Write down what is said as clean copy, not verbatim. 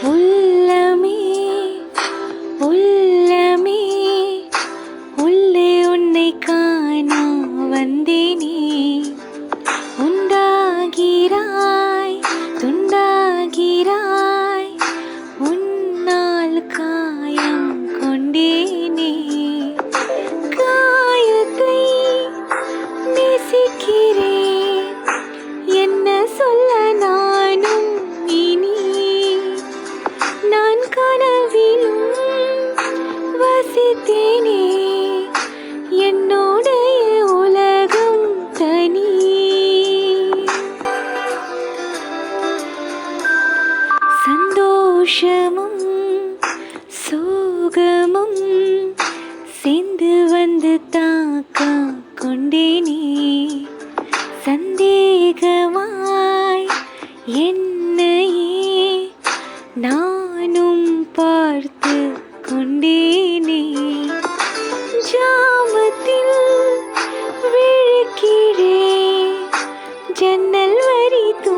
உள்ளமே உள்ளமே உள்ளே உன்னை காண வந்தேனே. உண்டாகிறாய் துண்டாகிறாய் உன்னால் காயம் கொண்டேனே. காயத்தை நேசிக்கிறேன் என்ன சொல்ல நானும் இனி. நான் கனவிலும் வசித்தேனே என்னோடைய உலகம் தனி. சந்தோஷமும் சோகமும் சேர்ந்து வந்து தாக்க கொண்டேனே. சந்தேகமாய் என்னையே நானும் பார்த்து கொண்டேனே. ஜாமத்தில் விழிக்கிறேன் ஜன்னல் வரி தூ